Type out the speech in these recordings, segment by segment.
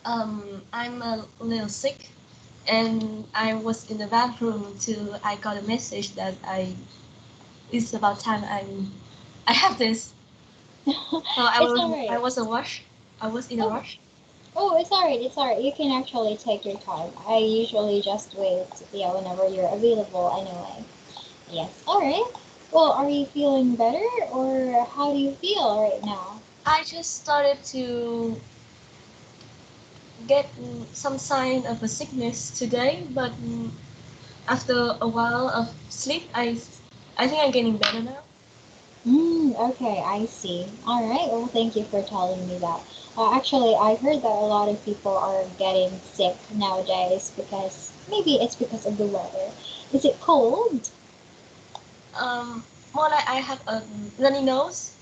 I'm a little sick, and I was in the bathroom till I got a message that it's about time I have this. So It's alright. I was in a Oh, rush. oh, it's alright. It's alright. You can actually take your time. I usually just wait, yeah, whenever you're available anyway. Yes. Alright. Well, are you feeling better or how do you feel right now? I just started to get some sign of a sickness today, but after a while of sleep, I think I'm getting better now. Okay, I see. All right. Well, thank you for telling me that. Actually, I heard that a lot of people are getting sick nowadays because maybe it's because of the weather. Is it cold? Um, More like I have a runny nose.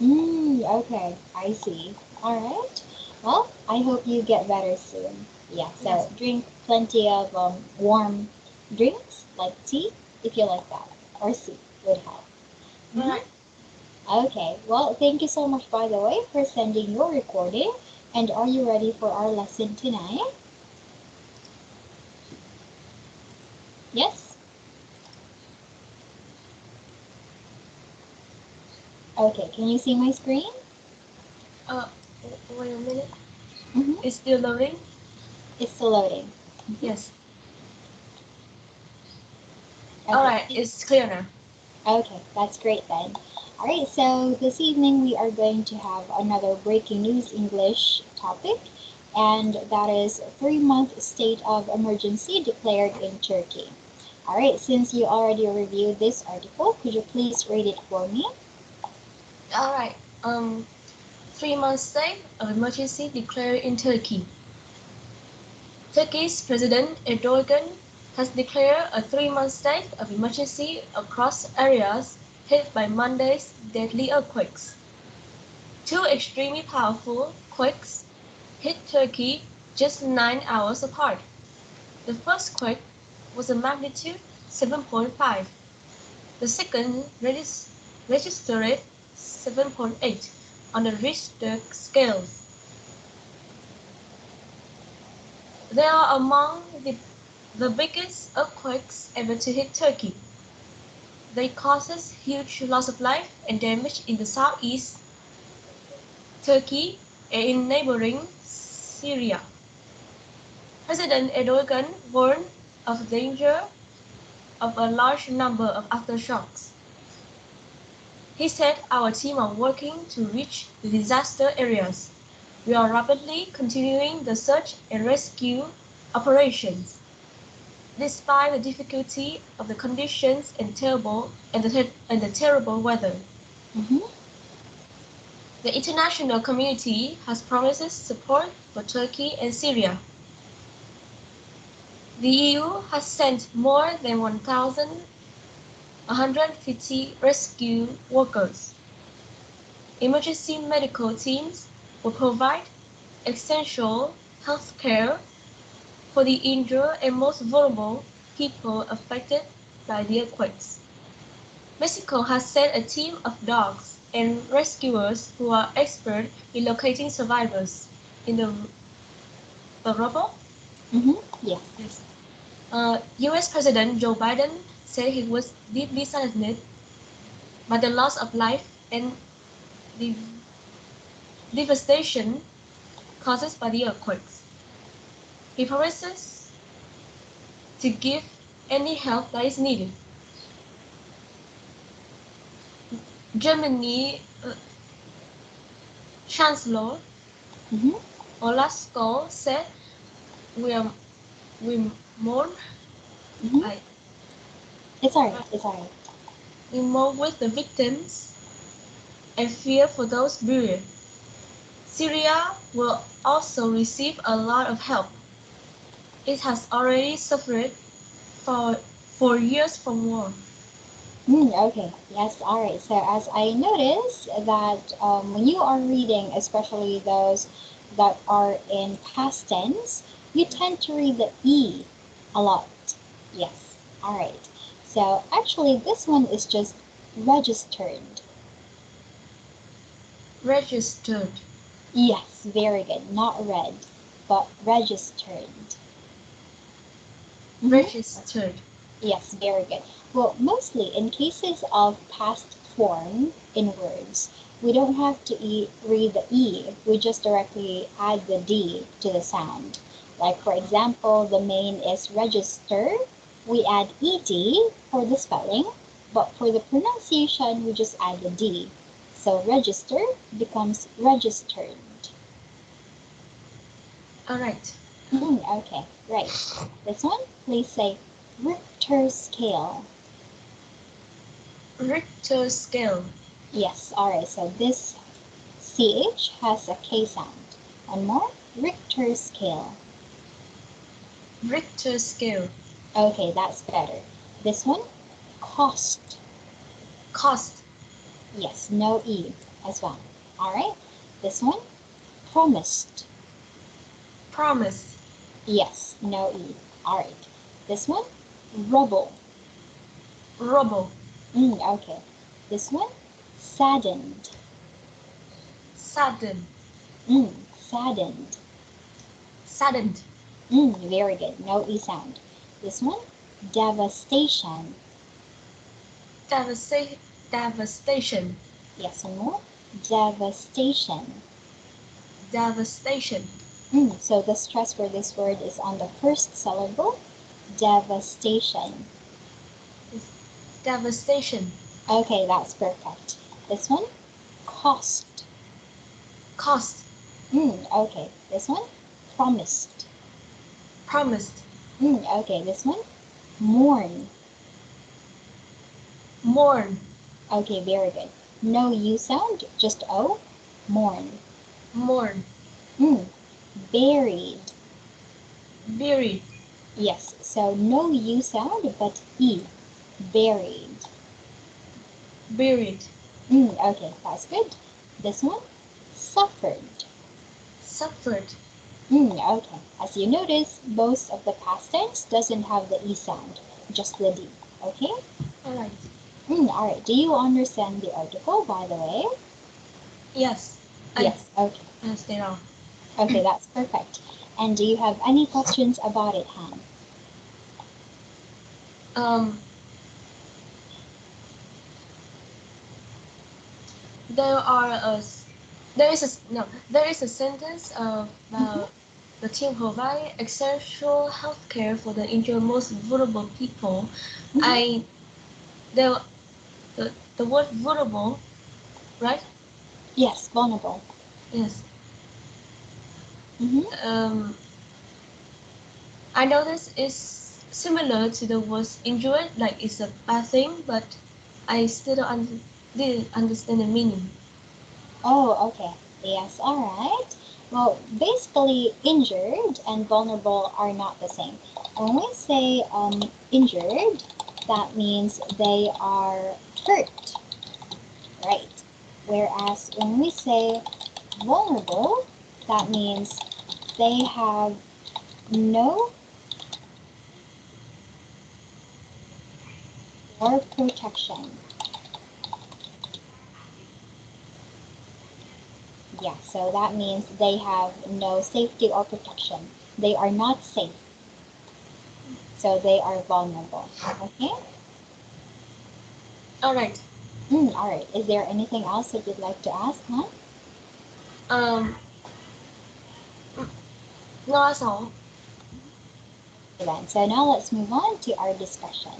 Okay, I see. All right. Well, I hope you get better soon. Yeah, Yes. so drink plenty of warm drinks like tea if you like that, or soup would help. All Mm-hmm. right. Okay, well, thank you so much, by the way, for sending your recording. And are you ready for our lesson tonight? Yes? Okay, can you see my screen? Uh, Wait a minute. Mm-hmm. It's still loading. It's still loading. Mm-hmm. Yes. All Okay, right. It's clear now. okay, that's great then. All right, so this evening we are going to have another breaking news English topic, and that is 3 month state of emergency declared in Turkey. All right, since you already reviewed this article, could you please read it for me? All right. 3 months state of emergency declared in Turkey. Turkey's President Erdogan has declared a 3 month state of emergency across areas hit by Monday's deadly earthquakes. Two extremely powerful quakes hit Turkey just 9 hours apart. The first quake was a magnitude 7.5. The second registered 7.8 on the Richter scale. They are among the biggest earthquakes ever to hit Turkey. They causes huge loss of life and damage in the southeast Turkey and in neighboring Syria. President Erdogan warned of the danger of a large number of aftershocks. He said our team are working to reach the disaster areas. We are rapidly continuing the search and rescue operations. Despite the difficulty of the conditions and the terrible weather, Mm-hmm. the international community has promised support for Turkey and Syria. The EU has sent more than 1,150 rescue workers. Emergency medical teams will provide essential health care for the injured and most vulnerable people affected by the earthquakes. Mexico has sent a team of dogs and rescuers who are expert in locating survivors in the rubble. Mm-hmm. Yes. Yes. US President Joe Biden said he was deeply saddened by the loss of life and the devastation caused by the earthquakes. He promises to give any help that is needed. Germany Chancellor Mm-hmm. Olaf Scholz said, "We are we mourn Mm-hmm. I, It's alright. It's alright. we mourn with the victims and fear for those buried. Syria will also receive a lot of help. It has already suffered for 4 years from war." Okay, yes, all right. So as I notice that when you are reading, especially those that are in past tense, you tend to read the E a lot. Yes, all right. So actually, this one is just registered. Registered. Yes, very good. Not read. but registered. Mhm. registered, Yes, very good. Well, mostly in cases of past form in words, we don't have to read the E. We just directly add the D to the sound. Like, for example, the main is register. We add ED for the spelling, but for the pronunciation, we just add the D. So register becomes registered. alright, Okay, right. This one, please say Richter scale. Richter scale, Yes, alright, so this CH has a K sound. One more, Richter scale. Richter scale, Okay, that's better. This one, cost. cost, Yes, no E as well. Alright, this one, promised. promise, Yes, no E. Alright, this one, rubble. rubble, Okay, this one, saddened. sudden, Saddened. saddened, Very good, no E sound. This one, devastation. devasta- devastation, Yes, one more, devastation. devastation, So the stress for this word is on the first syllable, devastation. devastation, Okay, that's perfect. This one, cost. cost, Okay, this one, promised. promised, Okay, this one, mourn. mourn, Okay, very good. No U sound, just O, mourn. mourn, Buried. buried, Yes, so no U sound, but E, buried. buried, Okay, that's good. This one, suffered. suffered, Okay, as you notice, most of the past tense doesn't have the E sound, just the D. Okay? alright, Alright, do you understand the article, by the way? yes, I Yes, okay. understand now. Okay, that's perfect. And do you have any questions about it, Han? Um, there are a, s- there is a, s- no, there is a sentence Mm-hmm. about the team provide essential healthcare for the injured most vulnerable people. Mm-hmm. I, the, the word vulnerable, right? Yes, vulnerable. Yes. Mm-hmm. Um, I know this is similar to the word injured, like it's a bad thing, but I still didn't understand the meaning. Oh, okay. Yes, alright. Well, basically, injured and vulnerable are not the same. When we say injured, that means they are hurt, right? Whereas when we say vulnerable, that means they have no or protection. Yeah, so that means they have no safety or protection. They are not safe, so they are vulnerable. Okay? All right. All right. Is there anything else that you'd like to ask, huh? Um, no, that's all. Then, so now let's move on to our discussion.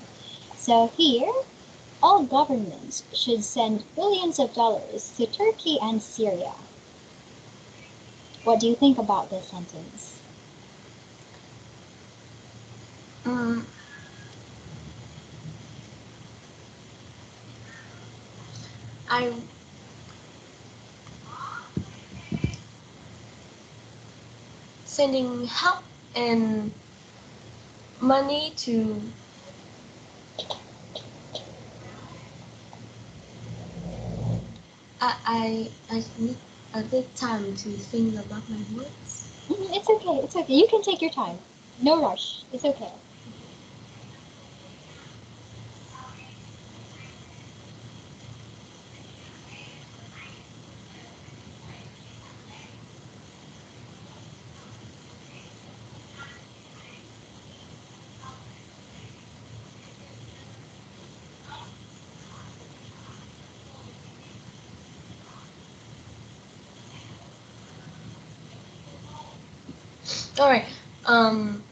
So here, all governments should send billions of dollars to Turkey and Syria. What do you think about this sentence? Um, I sending help and money to. I need a bit time to think about my words. It's okay. It's okay. You can take your time. No rush. It's okay. All right. Um,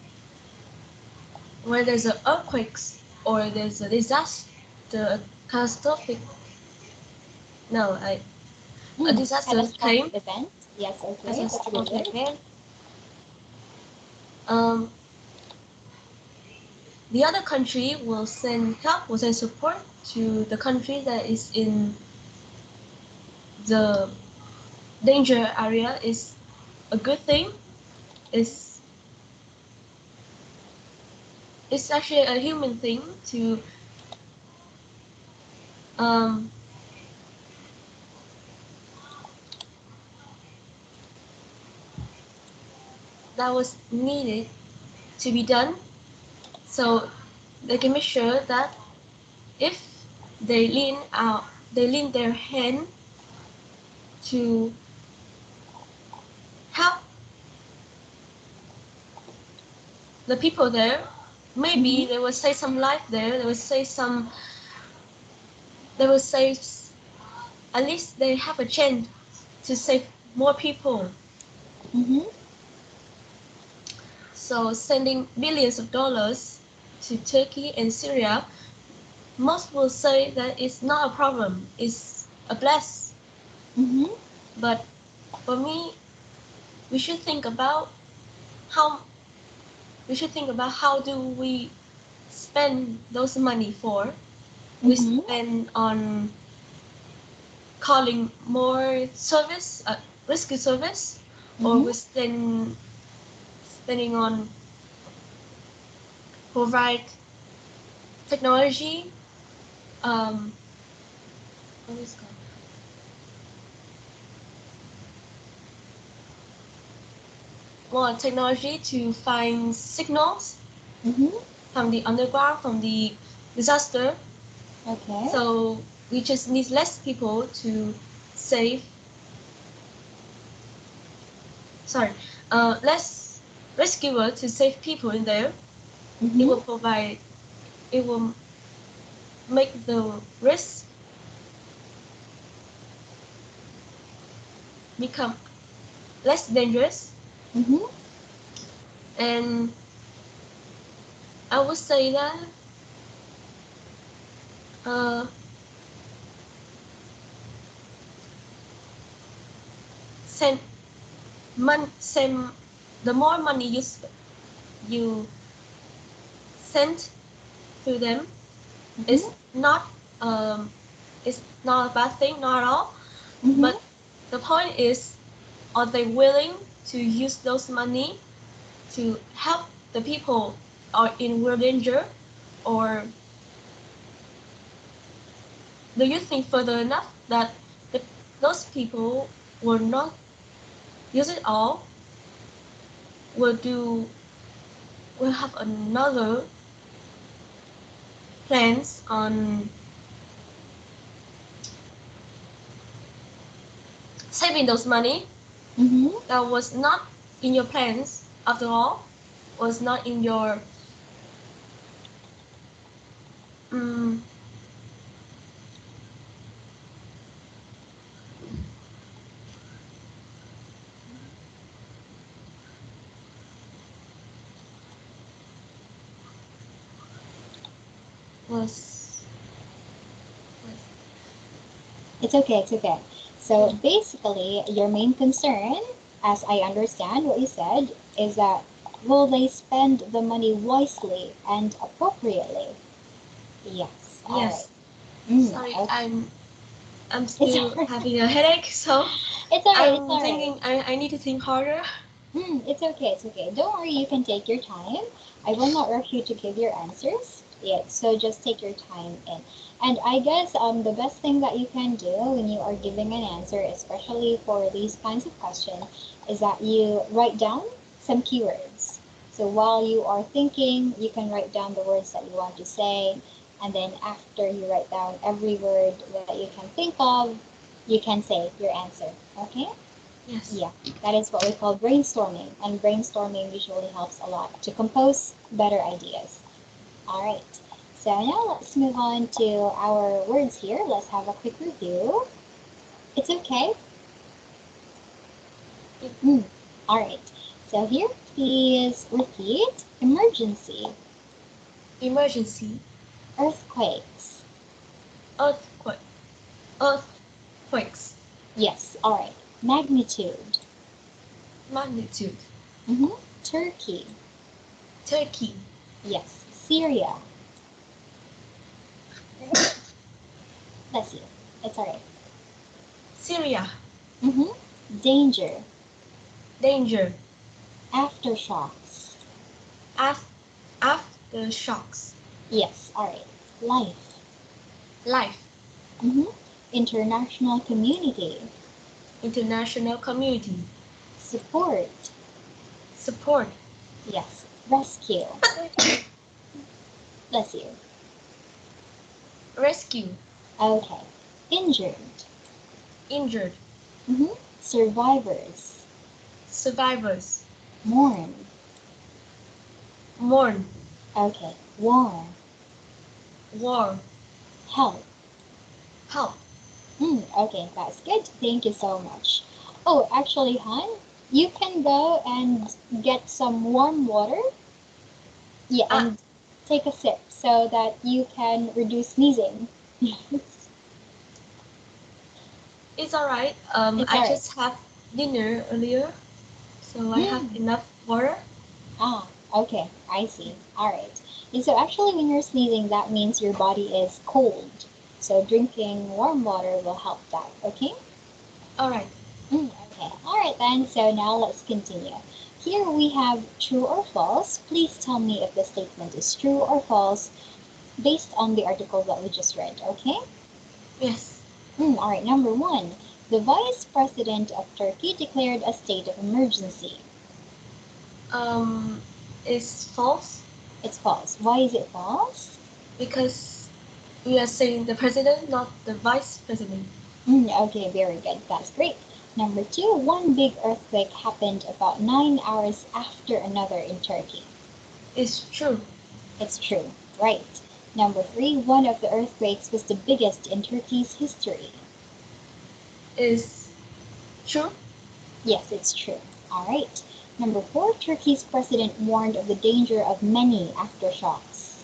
when there's a earthquakes or there's a disaster, catastrophic. No, a disaster came. Catastrophic event. Yes, okay, that's a good Catastrophic word. event. Um, the other country will send help, will send support to the country that is in the danger area. Is a good thing. Is it's actually a human thing to um, that was needed to be done, so they can make sure that if they lean their hand to help the people there. Maybe Mm-hmm. they will save some life there. They will save some. They will save. At least they have a chance to save more people. Mm-hmm. So sending billions of dollars to Turkey and Syria, most will say that it's not a problem. It's a bless. Mm-hmm. But for me, we should think about how how do we spend those money for. We Mm-hmm. spend on calling more service, rescue service, or Mm-hmm. we spending on provide technology, um, what is it called? More technology to find signals Mm-hmm. from the underground, from the disaster. Okay. So we just need less people to save. Sorry, less rescuer to save people in there. It Mm-hmm. will provide. It will make the risk become less dangerous. Mm-hmm. And I would say that uh, send send the more money you send to them Mm-hmm. is not um, it's not a bad thing, not at all. Mm-hmm. But the point is, are they willing to use those money to help the people are in real danger, or do you think further enough that the, those people will not use it all, will do will have another plans on saving those money Mm-hmm. that was not in your plans after all, was not in your um, was was It's okay, it's okay. So basically, your main concern, as I understand what you said, is that will they spend the money wisely and appropriately? Yes, all right. yes. Sorry, Okay. I'm It's still all right. having a headache, so It's all right. It's I'm all right. thinking I need to think harder. It's okay. It's okay. Don't worry. You can take your time. I will not rush you to give your answers yet. So just take your time in. And I guess the best thing that you can do when you are giving an answer, especially for these kinds of questions, is that you write down some keywords. So while you are thinking, you can write down the words that you want to say, and then after you write down every word that you can think of, you can say your answer. Okay? Yes. Yeah, that is what we call brainstorming, and brainstorming usually helps a lot to compose better ideas. All right, so now let's move on to our words here. Let's have a quick review. It's okay. It, Mm, all right. So here, please repeat emergency, emergency, earthquakes. earthquake, earthquakes, Yes, all right. Magnitude. magnitude, Turkey. Turkey, Yes, Syria. Bless you. It's all right. Syria, Danger. danger, Aftershocks. af- aftershocks, Yes, all right. Life. life, International community. international community, Support. support, Yes. Rescue. Bless you. rescue, Okay. Injured. injured, Survivors. survivors, Mourn. mourn, Okay. War. war, Help. help. Okay, that's good. Thank you so much. Oh, actually, Han, you can go and get some warm water. Yeah, Ah, and take a sip so that you can reduce sneezing. it's alright. It's I alright. just had dinner earlier, so I have Mm. enough water. Ah, okay, I see. Alright. And so actually when you're sneezing, that means your body is cold. So drinking warm water will help that, okay? Alright, Okay, alright then, so now let's continue. Here we have true or false. Please tell me if the statement is true or false based on the article that we just read, okay? yes. Alright, number one. The Vice President of Turkey declared a state of emergency. Um, is false It's false. Why is it false? because we are saying the president, not the vice president. Okay, very good. That's great. Number two, one big earthquake happened about 9 hours after another in Turkey. It's true. It's true. Right. Number three, one of the earthquakes was the biggest in Turkey's history. Is true. Yes, it's true. All right. Number four, Turkey's president warned of the danger of many aftershocks.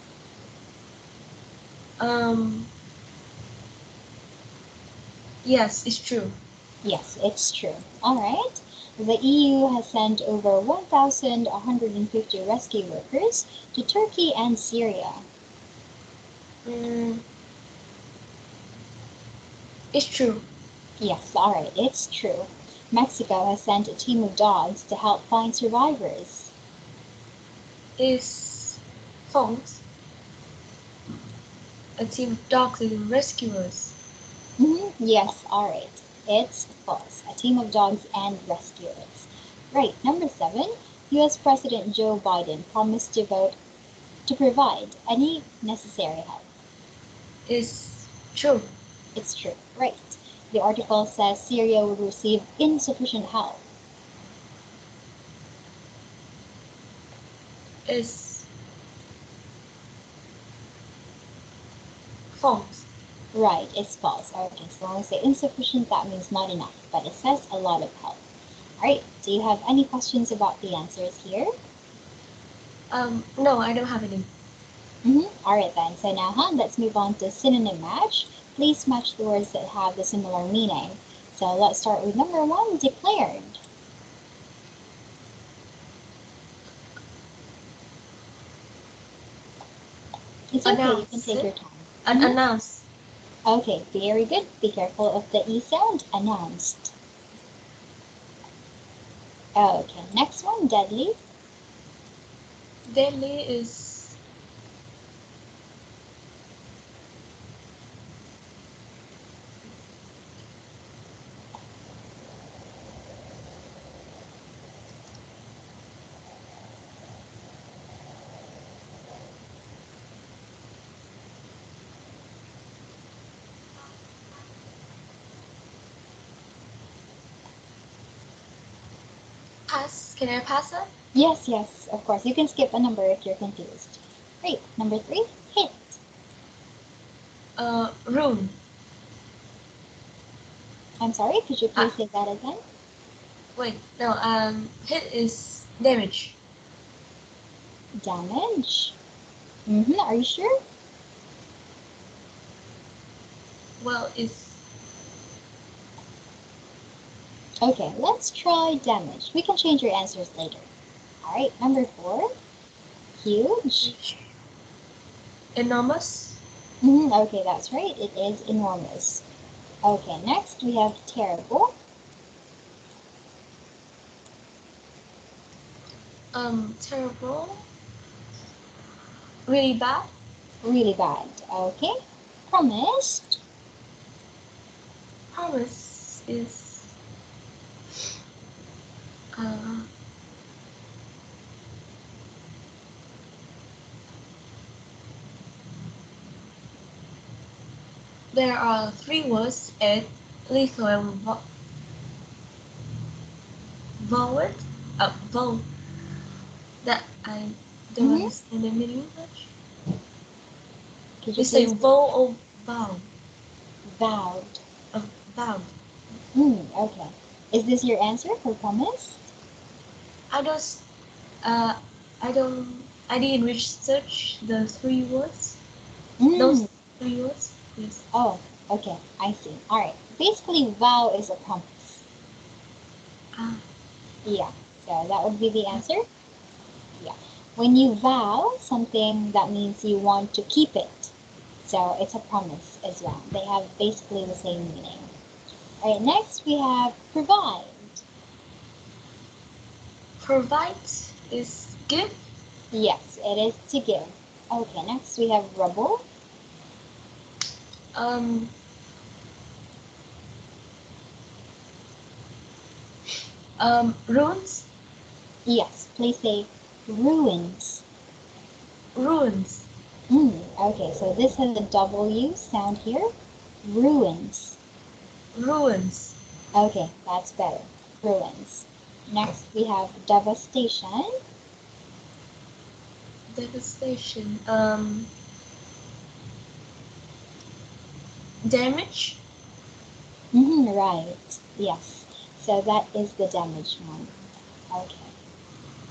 Um, yes, it's true. Yes, it's true. All right. The EU has sent over 1,150 rescue workers to Turkey and Syria. Mm, it's true. Yes, all right, it's true. Mexico has sent a team of dogs to help find survivors. Is false. A team of dogs and rescuers. Yes, all right, it's false. A team of dogs and rescuers. Right, number seven. U.S. President Joe Biden promised to provide any necessary help. Is true. It's true. Right. The article says Syria will receive insufficient help. Is false. Right, it's false. Okay, so when we say insufficient, that means not enough, but it says a lot of help. All right, do you have any questions about the answers here? No, I don't have any. All right then, so now let's move on to synonym match. Please match the words that have the similar meaning. So let's start with number one, declared. It's okay, you can Announce take it. your time. Announce. Okay, very good. Be careful of the E sound. Announced. Okay, next one, deadly. Deadly is pass. Can I pass it? Yes, yes, of course. You can skip a number if you're confused. Great. Number three, hit. Room. I'm sorry, could you please Ah, say that again? wait. No. Hit is Damage. Damage. Are you sure? Well, it's Okay, let's try damage. We can change your answers later. All right, number 4. Huge. enormous. Okay, that's right. It is enormous. Okay, next we have terrible. Terrible. Really bad. Really bad. Okay. Promised. Promise is uh, there are three words at lethal and vowel. Vowel that I don't Mm-hmm. understand the meaning much. Could you You say please vowel or bow? vowed? Bow. Okay. Is this your answer for promise? I don't. Uh, I don't. I didn't research the three words. Those Mm. three words. Yes. Oh, okay. I see. All right. Basically, vow is a promise. Ah. Yeah. So that would be the answer. Yeah. When you vow something, that means you want to keep it. So it's a promise as well. They have basically the same meaning. All right, next we have provide. Provide is give. Yes, it is to give. Okay, next we have rubble. Um. Ruins. Yes, please say ruins. Ruins. Okay, so this has a W sound here. Ruins. Ruins. Okay, that's better. Ruins. Next we have devastation. Devastation. Damage. Right. Yes. So that is the damage one. Okay.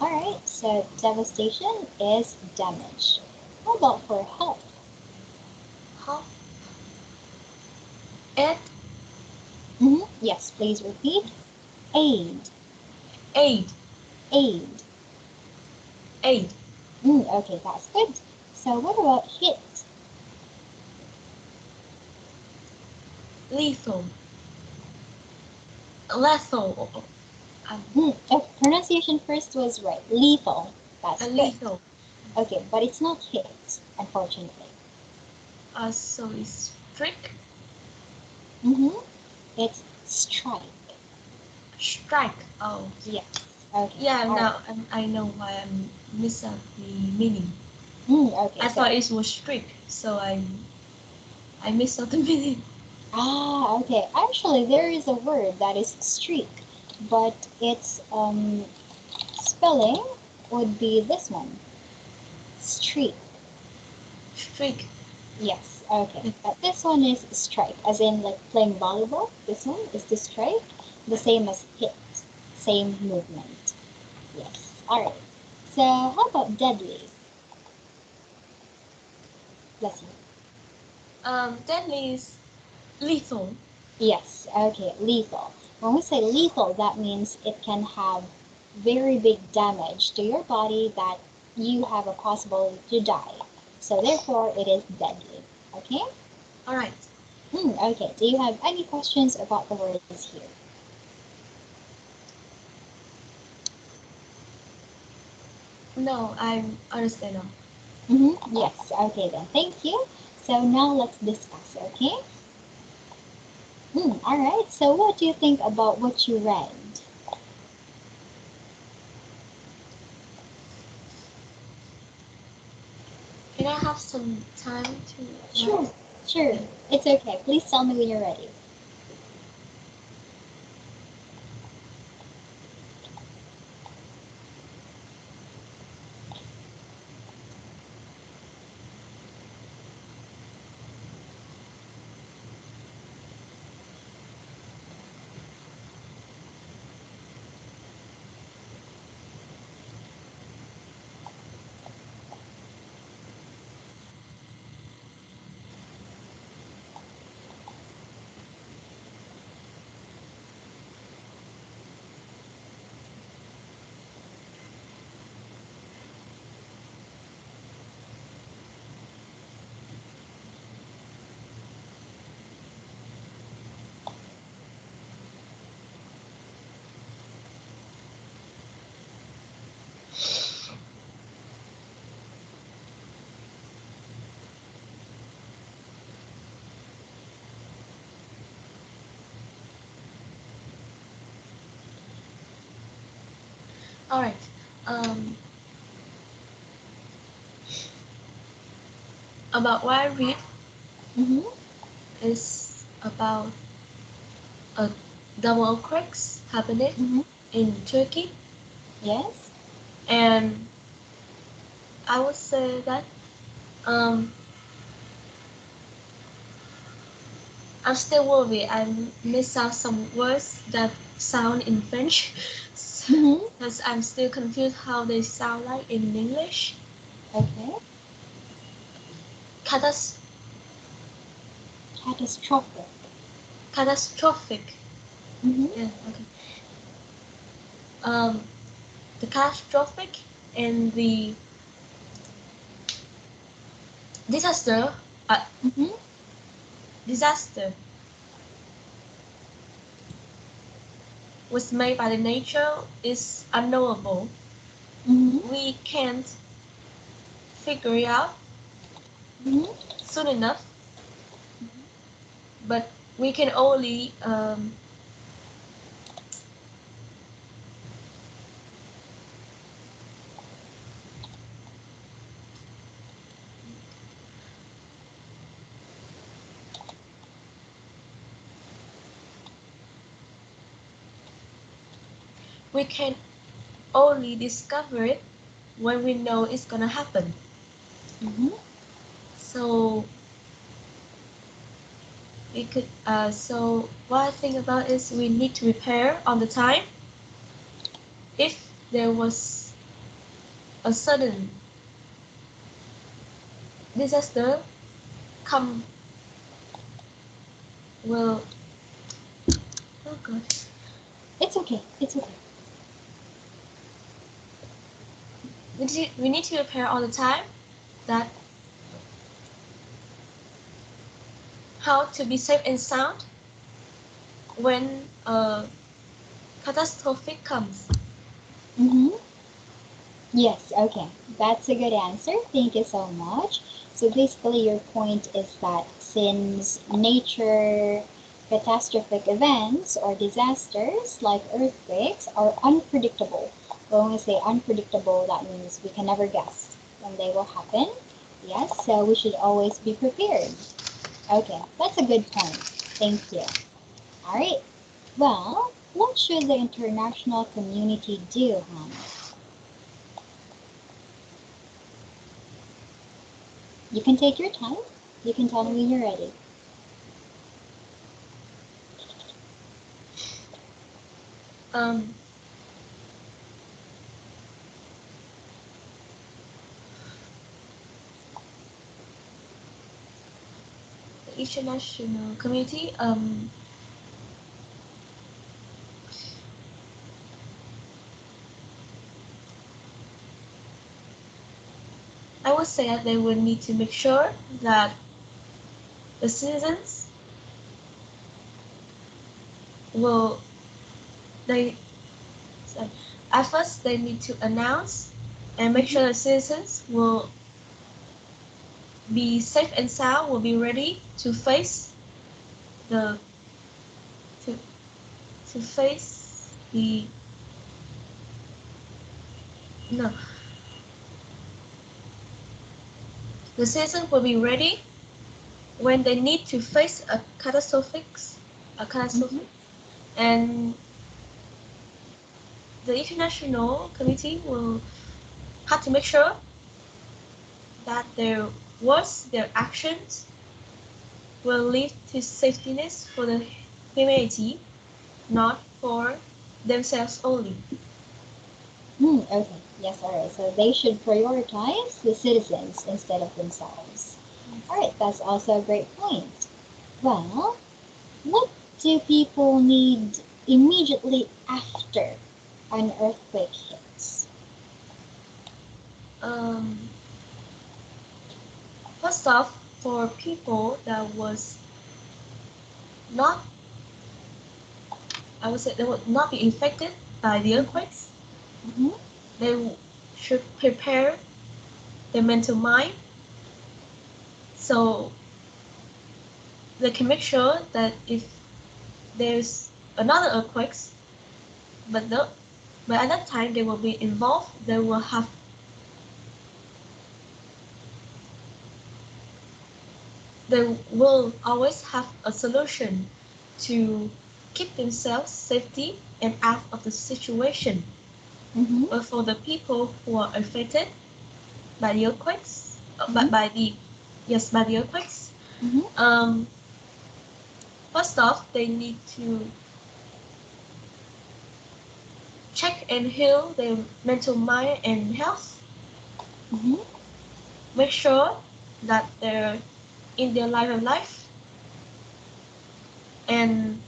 Alright, so devastation is damage. How about for help? Help. Aid. Yes, please repeat. Aid. Aid. Aid. Aid. Okay, that's good. So what about hit? Lethal. Lethal. Um, Oh, pronunciation first was right. Lethal. That's good. lethal. Okay, but it's not hit, unfortunately. So it's trick. Mm-hmm. It's strike. Strike. Oh. Yes. Okay. Yeah. All right. Now I know why I missed out the meaning. Okay, I so thought it was strict, so I missed out the meaning. okay. Actually, there is a word that is streak, but its spelling would be this one, streak. Streak. Yes, okay. But this one is strike, as in like playing volleyball. This one is the strike, the same as hit, same movement. Yes. All right. So how about deadly? Bless you. Deadly is lethal. Yes. Okay. Lethal. When we say lethal, that means it can have very big damage to your body that you have a possibility to die. So therefore, it is deadly. Okay. All right. Okay. Do you have any questions about the words here? No, I understand now. Yes. Okay then. Thank you. So now let's discuss. Okay. All right. So what do you think about what you read? Can I have some time to Sure. write? Sure. It's okay. Please tell me when you're ready. All right. Um, about what I read Mm-hmm. is about a double earthquakes happening Mm-hmm. in Turkey, Yes. and I would say that um, I'm still worried. I miss out some words that sound in French Mm-hmm. because I'm still confused how they sound like in English. Okay. Catas Catastrophic. catastrophic. Mm-hmm. Yeah. Okay. Um, the catastrophic and the disaster. Uh, Mm-hmm. disaster was made by the nature is unknowable. Mm-hmm. We can't figure it out Mm-hmm. soon enough, but we can only we can only discover it when we know it's gonna happen. Mm-hmm. So we could so what I think about is we need to prepare on the time if there was a sudden disaster come will oh god It's okay. It's okay. we need to prepare all the time that how to be safe and sound when a catastrophe comes. Mm-hmm. Yes, okay. That's a good answer. Thank you so much. So basically, your point is that since nature catastrophic events or disasters like earthquakes are unpredictable, well, when we say unpredictable, that means we can never guess when they will happen. Yes, so we should always be prepared. Okay, that's a good point. Thank you. All right. Well, what should the international community do, Hannah? You can take your time. You can tell me when you're ready. Um, the international community I would say that they would need to make sure that the citizens will they sorry, at first they need to announce and make Mm-hmm. sure the citizens will be safe and sound, will be ready to face the to, to face the no the citizens will be ready when they need to face a Mm-hmm. catastrophe and the international committee will have to make sure that their words, their actions will lead to safetyness for the humanity, not for themselves only. Okay. Yes. All right. So they should prioritize the citizens instead of themselves. All right. That's also a great point. Well, what do people need immediately after an earthquake hits? Um, First off, for people that was not, I would say, they would not be infected by the earthquakes, Mm-hmm. they should prepare their mental mind so they can make sure that if there's another earthquakes, but no, But at that time, they will be involved. They will always have a solution to keep themselves safety and out of the situation. Mm-hmm. But for the people who are affected by the earthquakes, Mm-hmm. by the earthquakes, Mm-hmm. first off, they need to check and heal their mental mind and health. Mm-hmm. Make sure that they're in their life of life, and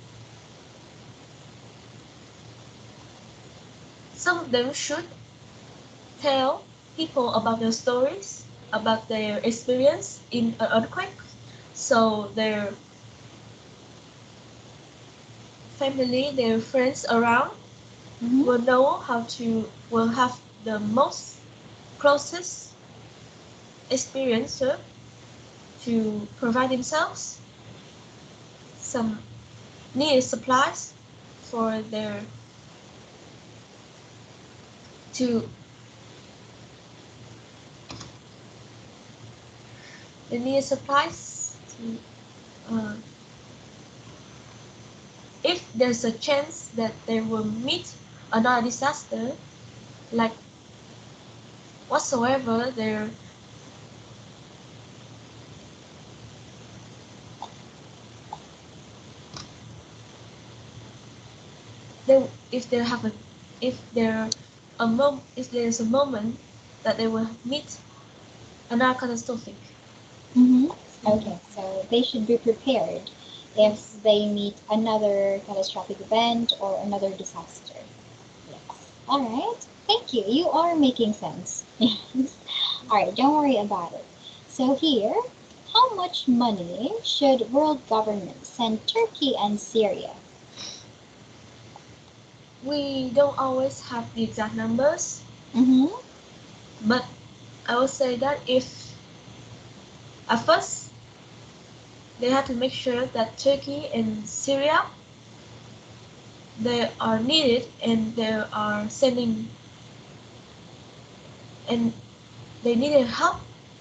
some of them should tell people about their stories, about their experience in an earthquake, so their family, their friends around Mm-hmm. will have the most closest experience to provide themselves some needed supplies for their to the needed supplies to if there's a chance that they will meet another disaster, like whatsoever they if they have a if there if there is a moment that they will meet another catastrophic. Mm-hmm. Okay, so they should be prepared Yes. if they meet another catastrophic event or another disaster. Yes. All right. Thank you. You are making sense. Yes. All right. Don't worry about it. So here, how much money should world governments send Turkey and Syria? We don't always have the exact numbers, Mm-hmm. but I will say that if at first they have to make sure that Turkey and Syria they are needed and they are sending and they needed help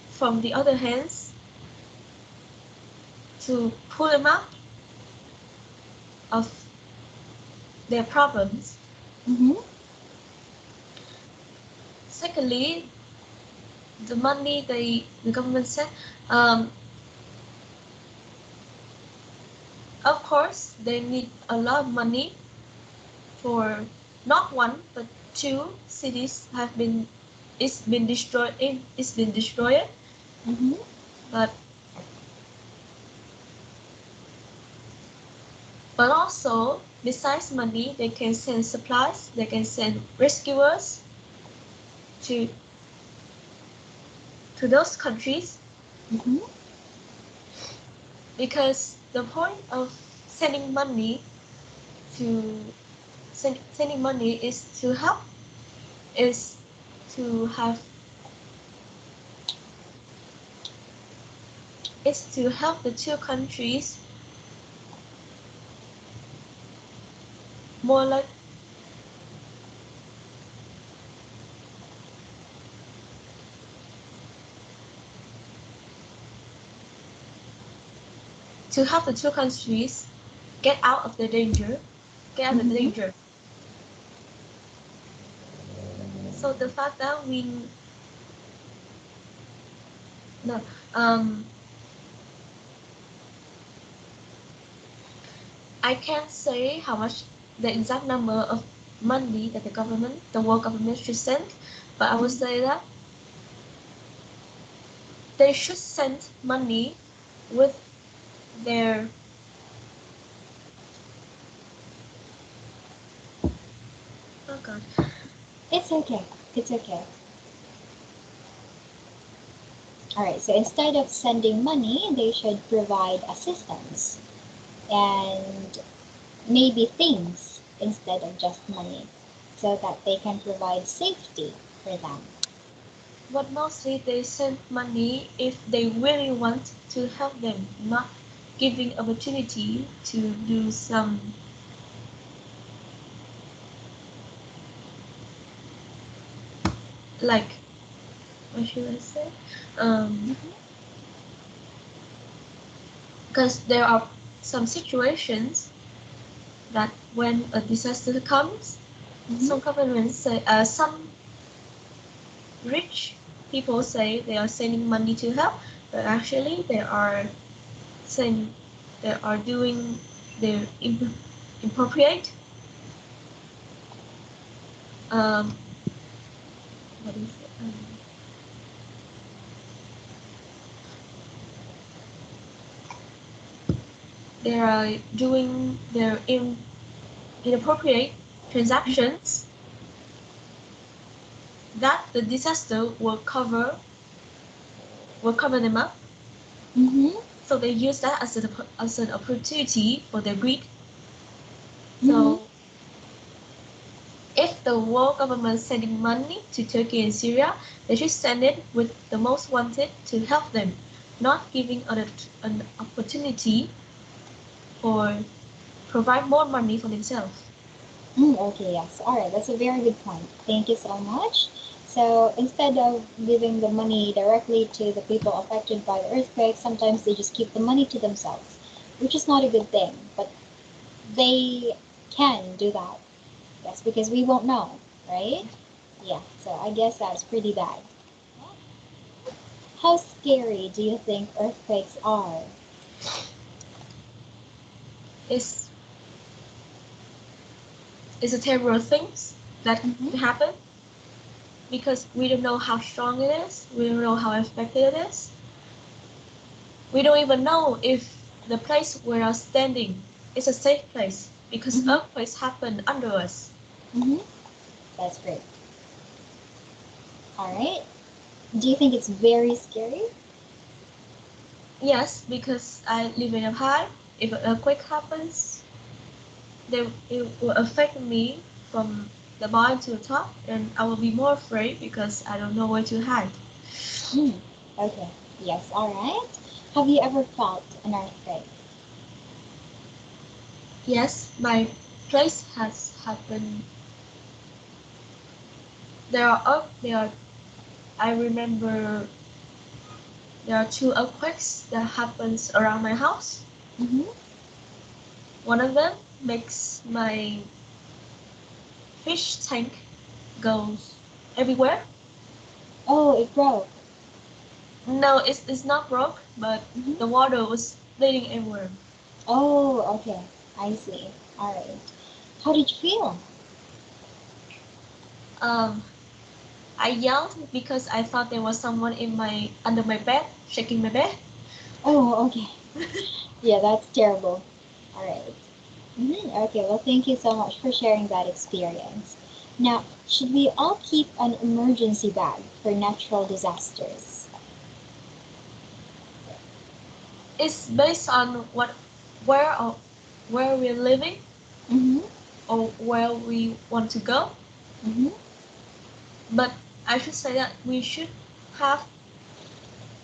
from the other hands to pull them out of their problems. Mm-hmm. Secondly, the money the government sent, um, of course, they need a lot of money for not one but two cities have been it's been destroyed, Mm-hmm. but also besides money they can send supplies, they can send rescuers to those countries, Mm-hmm. because the point of sending money to sending money is to have is to help the two countries more like to help the two countries get out of the danger, get out of the Mm-hmm. danger. So the fact that we no I can't say how much the exact number of money that the world government should send, but I would say that they should send money with their oh god It's okay. It's okay. All right. So instead of sending money, they should provide assistance and maybe things instead of just money so that they can provide safety for them. but mostly they send money if they really want to help them, not giving opportunity to do some like, what should I say? Um, Mm-hmm. because there are some situations that when a disaster comes, Mm-hmm. some governments say, some rich people say they are sending money to help, but actually send, they are doing their appropriate, um, what is it? They are doing their inappropriate transactions that the disaster will cover them up. Mm-hmm. So they use that as an opportunity for their greed. Mm-hmm. So if the world government is sending money to Turkey and Syria, they should send it with the most wanted to help them, not giving an opportunity for provide more money for themselves. Okay, yes. All right, that's a very good point. Thank you so much. So instead of giving the money directly to the people affected by the earthquake, sometimes they just keep the money to themselves, which is not a good thing. But they can do that. Yes, because we won't know, right? Yeah, so I guess that's pretty bad. How scary do you think earthquakes are? It's it's a terrible things that Mm-hmm. can happen because we don't know how strong it is. We don't know how effective it is. We don't even know if the place where we're standing is a safe place because Mm-hmm. earthquakes happen under us. Mm-hmm. That's great. All right. Do you think it's very scary? Yes, because I live in a high. If an earthquake happens, it will affect me from the bottom to the top, and I will be more afraid because I don't know where to hide. Hmm. Okay. Yes. All right. Have you ever felt an earthquake? Yes, my place has happened. There are. I remember there are two earthquakes that happens around my house. Mm-hmm. One of them makes my fish tank goes everywhere. Oh, it broke. No, it's not broke, but Mm-hmm. the water was bleeding everywhere. Oh, okay. I see. All right. How did you feel? Um, I yelled because I thought there was someone in my under my bed, shaking my bed. Oh, okay. Yeah, that's terrible. All right. Mm-hmm. Okay. Well, thank you so much for sharing that experience. Now, should we all keep an emergency bag for natural disasters? It's based on where or where we're living Mm-hmm. or where we want to go. Mm-hmm. But I should say that we should have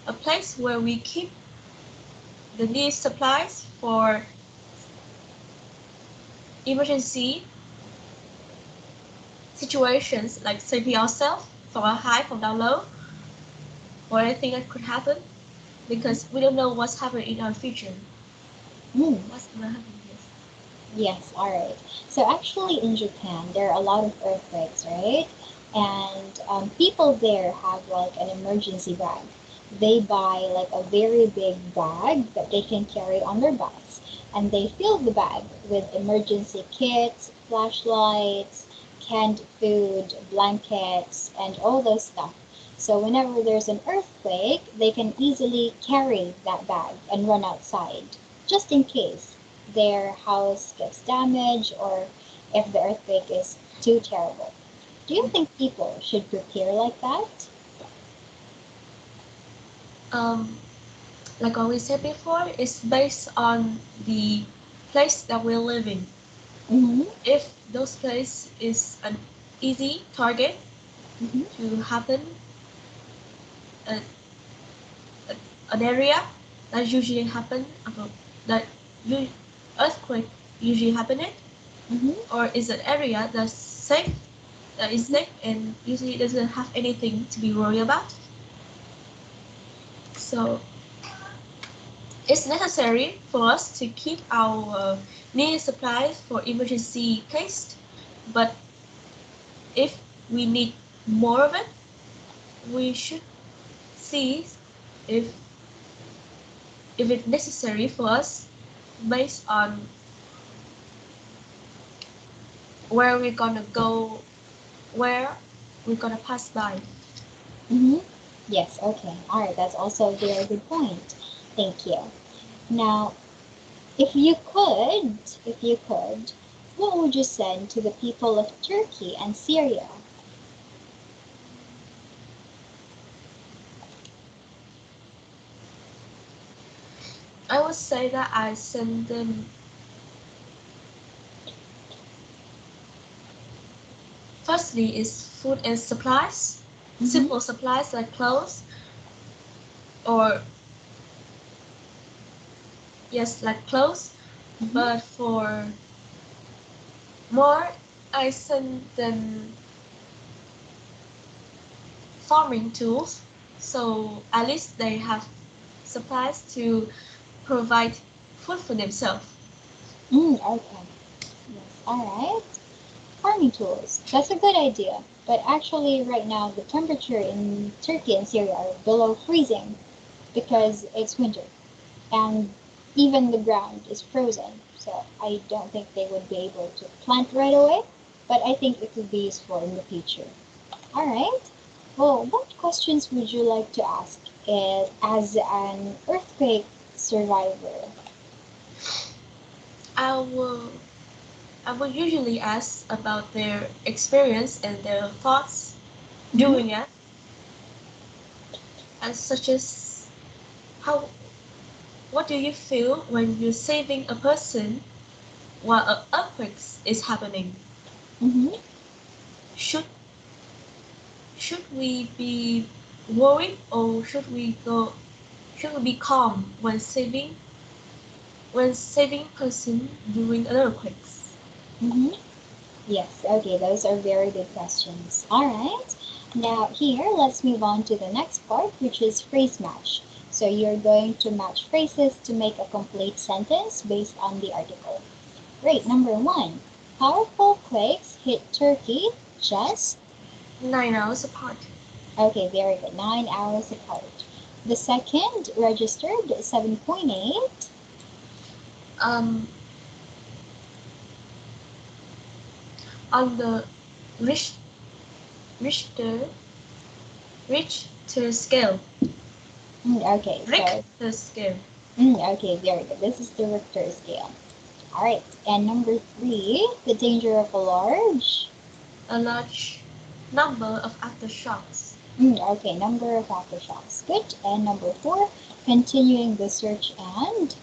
a place where we keep the needed supplies for emergency situations like saving ourselves from a high, from down low, or anything that could happen because we don't know what's happening in our future. Mm. What's gonna happen? Yes. Yes, all right. So actually, in Japan, there are a lot of earthquakes, right? And people there have like an emergency bag. They buy like a very big bag that they can carry on their backs, and they fill the bag with emergency kits, flashlights, canned food, blankets, and all those stuff. So whenever there's an earthquake, they can easily carry that bag and run outside, just in case their house gets damaged or if the earthquake is too terrible. Do you think people should prepare like that? Um, like what we said before, it's based on the place that we're living. Mm-hmm. If those place is an easy target Mm-hmm. to happen, uh, uh, an area that usually happen, that you, earthquake usually happen in, Mm-hmm. or is an area that's safe, is sick and usually doesn't have anything to be worried about. So it's necessary for us to keep our needed supplies for emergency case, but if we need more of it, we should see if if it's necessary for us based on where we're gonna go, where we're gonna pass by. Mm-hmm. Yes, okay. All right, that's also a very good point. Thank you. Now, if you could, what would you send to the people of Turkey and Syria? I would say that I send them firstly is food and supplies, Mm-hmm. simple supplies like clothes or yes, like clothes. Mm-hmm. But for more, I send them farming tools, so at least they have supplies to provide food for themselves. Okay. Yes. All right. Farming tools. That's a good idea. But actually, right now, the temperature in Turkey and Syria are below freezing because it's winter. And even the ground is frozen. So I don't think they would be able to plant right away. But I think it could be useful in the future. All right. Well, what questions would you like to ask as an earthquake survivor? I will I will usually ask about their experience and their thoughts Mm-hmm. doing it, as such as how what do you feel when you're saving a person while an earthquake is happening? Mm-hmm. Should should we be worried or should we be calm when saving person during an earthquake? Mm-hmm. Yes, okay, those are very good questions. All right, now here let's move on to the next part, which is phrase match. So you're going to match phrases to make a complete sentence based on the article. Great, number one. Powerful quakes hit Turkey just, 9 hours apart. okay, very good, 9 hours apart. The second registered 7.8. Um, on the Richter Richter Richter scale. Okay, so, Richter scale. okay, very good. This is the Richter scale. All right, and number three, the danger of a large. A large number of aftershocks. Okay, number of aftershocks. Good. And number four, continuing the search and.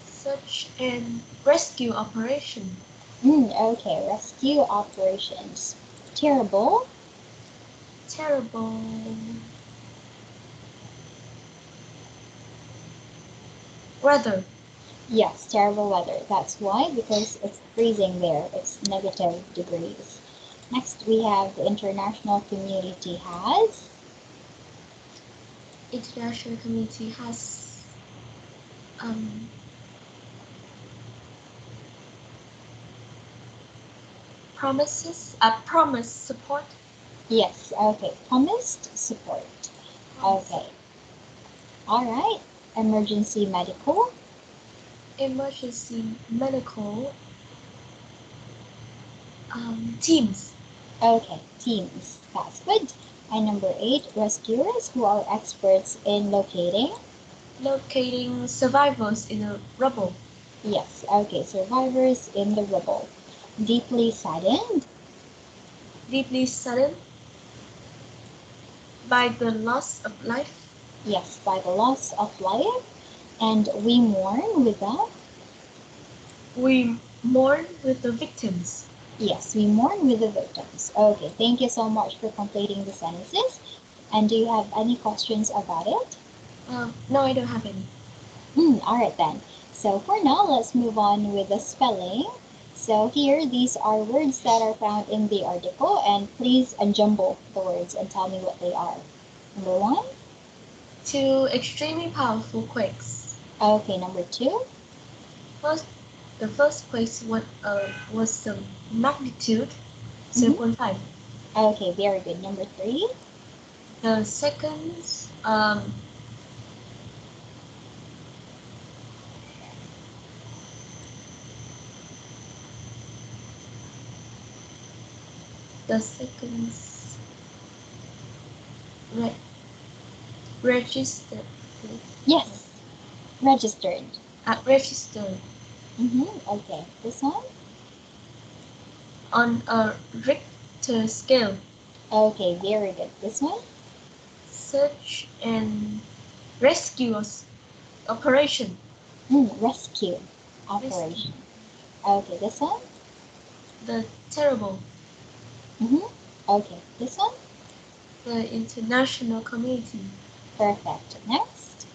Search and rescue operation. Okay, rescue operations. Terrible. Terrible weather. Yes, terrible weather. That's why, because it's freezing there. It's negative degrees. Next, we have the international community has. International community has um, promise support. Yes, okay, promised support. Promise Okay, all right. Emergency medical. emergency medical teams. Okay, teams. That's good. And number eight, rescuers who are experts in locating. Locating survivors in the rubble. Yes, okay, survivors in the rubble. Deeply saddened. Deeply saddened by the loss of life. Yes, by the loss of life. And we mourn with the. We mourn with the victims. Yes, we mourn with the victims. Okay, thank you so much for completing the sentences. And do you have any questions about it? No, I don't have any. All right then. So for now, let's move on with the spelling. So here, these are words that are found in the article, and please unjumble the words and tell me what they are. Number one. Two extremely powerful quakes. Okay, number two. First, the first quake was the magnitude Mm-hmm. 0.5. Okay, very good. Number three. The second, the second re- registered. Yes, registered. Registered Mm-hmm. Okay, this one. on a Richter scale. Okay, very good. This one. Search and rescue operation. Rescue operation. Okay, this one. The terrible. Mm-hmm. Okay, this one. The international community Perfect. Next.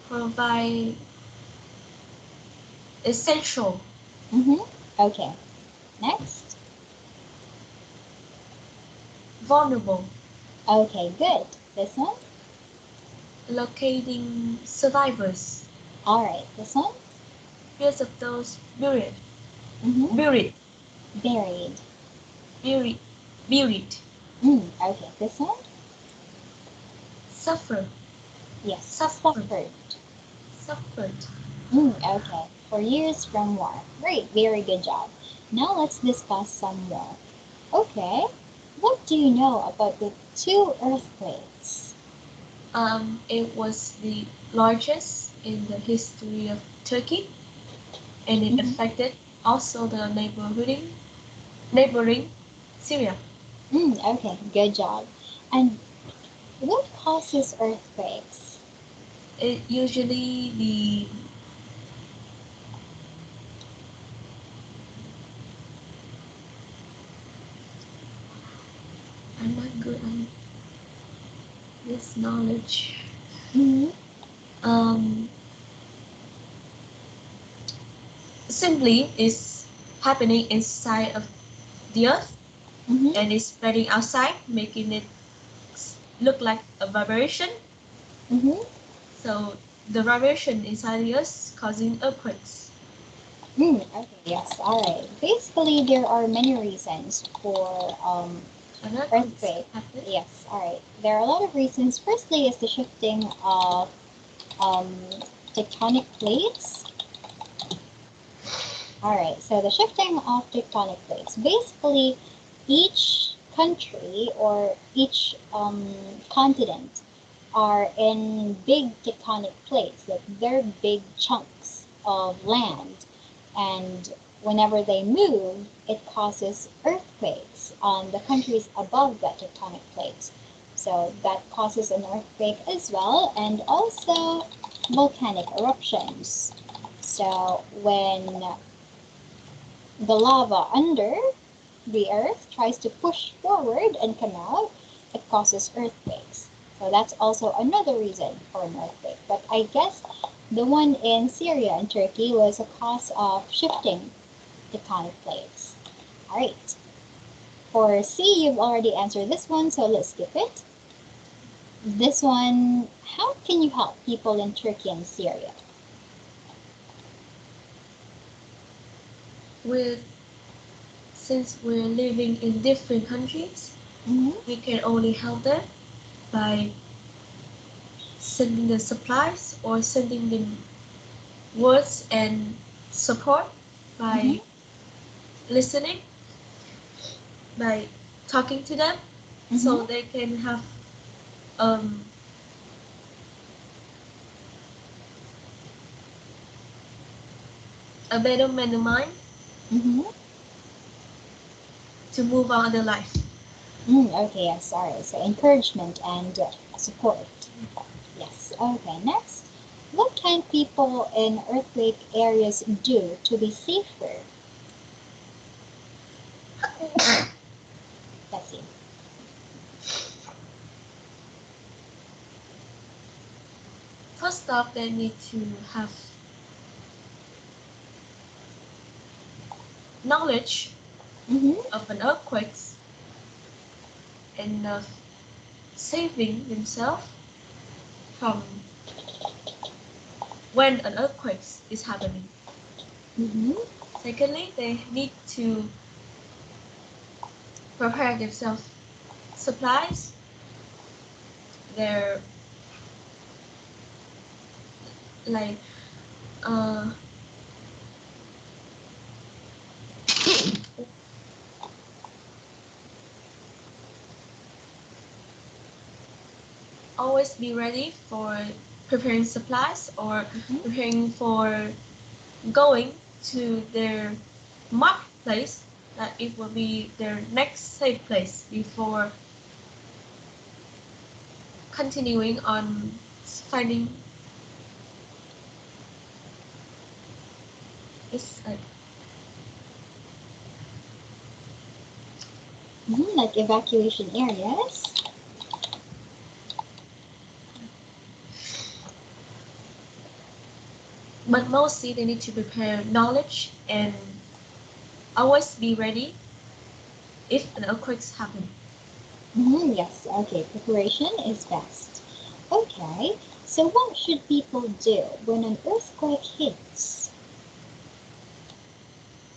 provide essential. Mm-hmm. Okay, next. Vulnerable. Okay, good. This one. Locating survivors. All right, this one. Fears of those buried. Mm-hmm. Buried. Buried. Buried. Buried. Okay, this one. Suffer. Yes, Suffered. suffered. Suffered. Okay, for years from war. Great, very good job. Now let's discuss some more. Okay, what do you know about the two earthquakes? It was the largest in the history of Turkey, and it Mm-hmm. affected also the neighboring Syria. Okay, good job. And what causes earthquakes? It usually the I'm not good on this knowledge. Mm-hmm. Um, Simply is happening inside of the earth Mm-hmm. and is spreading outside, making it look like a vibration. Mm-hmm. So the vibration inside the earth causing earthquakes. Okay, yes, all right. Basically, there are many reasons for And earthquakes earthquake. happen. Yes, all right. There are a lot of reasons. Firstly, is the shifting of um, tectonic plates. All right, so the shifting of tectonic plates. Basically, each country or each continent are in big tectonic plates, like they're big chunks of land. And whenever they move, it causes earthquakes on the countries above that tectonic plate. So that causes an earthquake as well, and also volcanic eruptions. So when the lava under the earth tries to push forward and come out, it causes earthquakes. So that's also another reason for an earthquake. But I guess the one in Syria and Turkey was a cause of shifting tectonic plates. All right. For C, you've already answered this one, so let's skip it. This one, how can you help people in Turkey and Syria? With since we're living in different countries, Mm-hmm. we can only help them by sending the supplies or sending them words and support Mm-hmm. by listening, by talking to them, Mm-hmm. so they can have um, a better mental mind Mm-hmm. to move on their life. Okay, yes, sorry. So encouragement and support. Yes. Okay, next. What can people in earthquake areas do to be safer? Let's see. First off, they need to have knowledge of an earthquake and of saving themselves from when an earthquake is happening. Secondly, they need to prepare themselves supplies, their like always be ready for preparing supplies or preparing for going to their marketplace, that it will be their next safe place before continuing on finding this like evacuation areas. but mostly they need to prepare knowledge and always be ready if an earthquake happens. Yes, okay, preparation is best. Okay, so what should people do when an earthquake hits?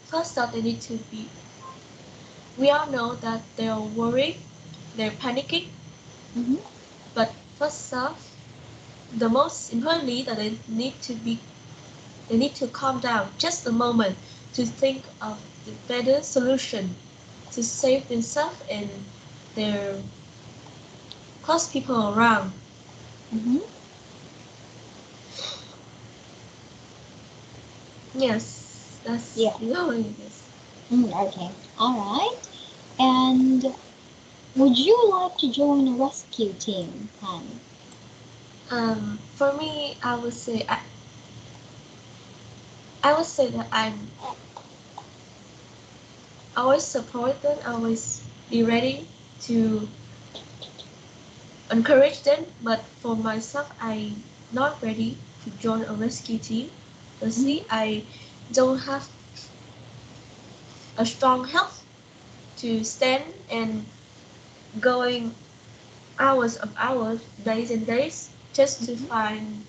First off, they need to be. We all know that they're worried, they're panicking, but first off, the most importantly that they need to calm down just a moment to think of the better solution to save themselves and their close people around. Yes, that's really this. Okay, all right. And would you like to join a rescue team, Han? For me, I would say that I'm always support them, always be ready to encourage them. But for myself, I'm not ready to join a rescue team. Firstly, I don't have a strong health to stand and going hours of hours, days and days, just to find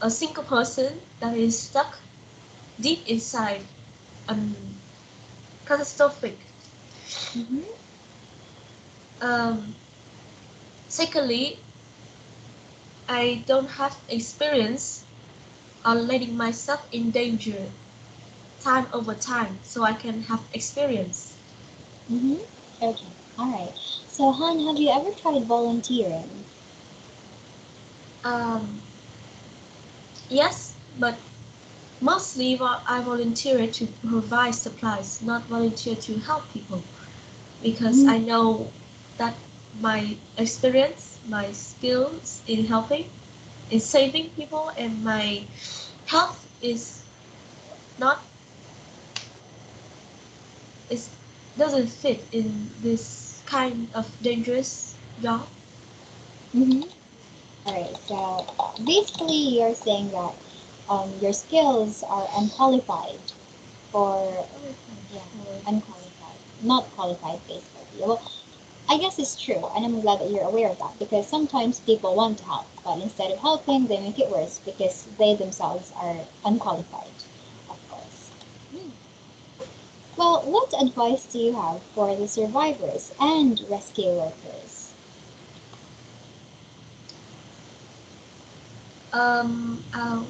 a single person that is stuck deep inside a catastrophic. Um, Secondly, I don't have experience on letting myself in danger time over time, so I can have experience. Okay, all right. So, Han, have you ever tried volunteering? Um, yes, but mostly I volunteer to provide supplies, not volunteer to help people, because I know that my experience, my skills in helping, in saving people, and my health is not is doesn't fit in this kind of dangerous job. Mm-hmm. All right. So, basically, you're saying that your skills are unqualified for, yeah, unqualified, not qualified, basically. Well, I guess it's true, and I'm glad that you're aware of that because sometimes people want to help, but instead of helping, they make it worse because they themselves are unqualified, of course. Well, what advice do you have for the survivors and rescue workers? I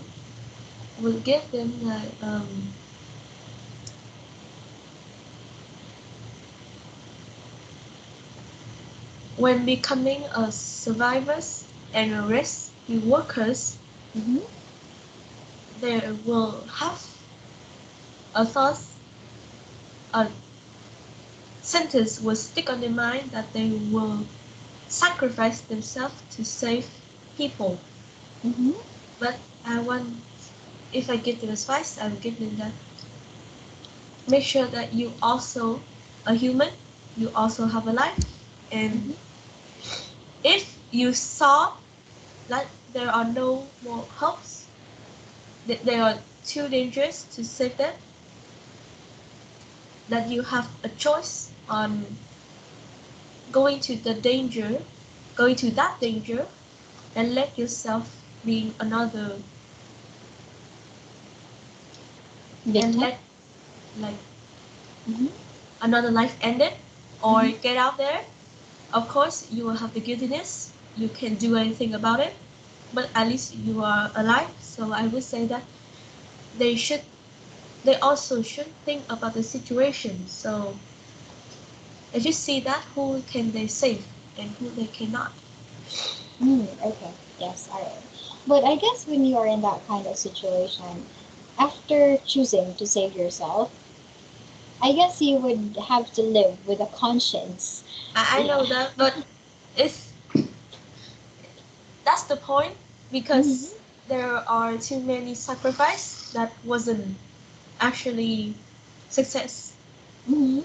will give them like when becoming a survivors and a rescue workers, Mm-hmm. they will have a thought, a sentence will stick on their mind that they will sacrifice themselves to save people. Mm-hmm. But I want, if I give them advice, I will give them that. Make sure that you also a human, you also have a life, and if you saw that there are no more hopes, that there are too dangerous to save them, that you have a choice on going to the danger, going to that danger, and let yourself be another, and Victim? let like Mm-hmm. another life ended, or Mm-hmm. get out there. Of course, you will have the guiltiness. You can't do anything about it, but at least you are alive. So I would say that they should, they also should think about the situation. So if you see that, who can they save and who they cannot. Mm, okay. Yes, all right. But I guess when you are in that kind of situation, after choosing to save yourself, I guess you would have to live with a conscience. I Yeah. know that, but if that's the point, Mm-hmm. because there are too many sacrifice that wasn't actually success. Mm-hmm.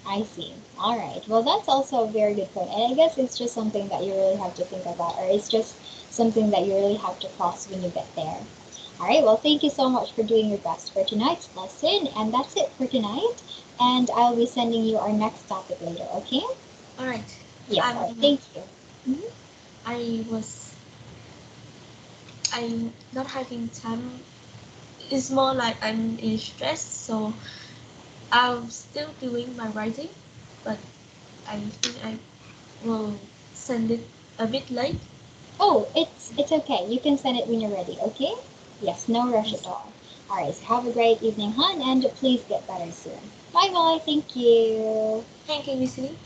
I see. All right. Well, that's also a very good point. And I guess it's just something that you really have to think about, or it's just something that you really have to cross when you get there. All right. Well, thank you so much for doing your best for tonight's lesson. And that's it for tonight. And I'll be sending you our next topic later, okay? All right. Yes. All right. I'm Thank you. Mhm. I was I'm not having time. It's more like I'm in stress, so I'm still doing my writing, but I think I will send it a bit late. Oh, it's okay. You can send it when you're ready, okay? Yes, no rush at Yes. all. All right. So have a great evening, hon, and please get better soon. Bye bye. Thank you. Thank you, Miss Lee.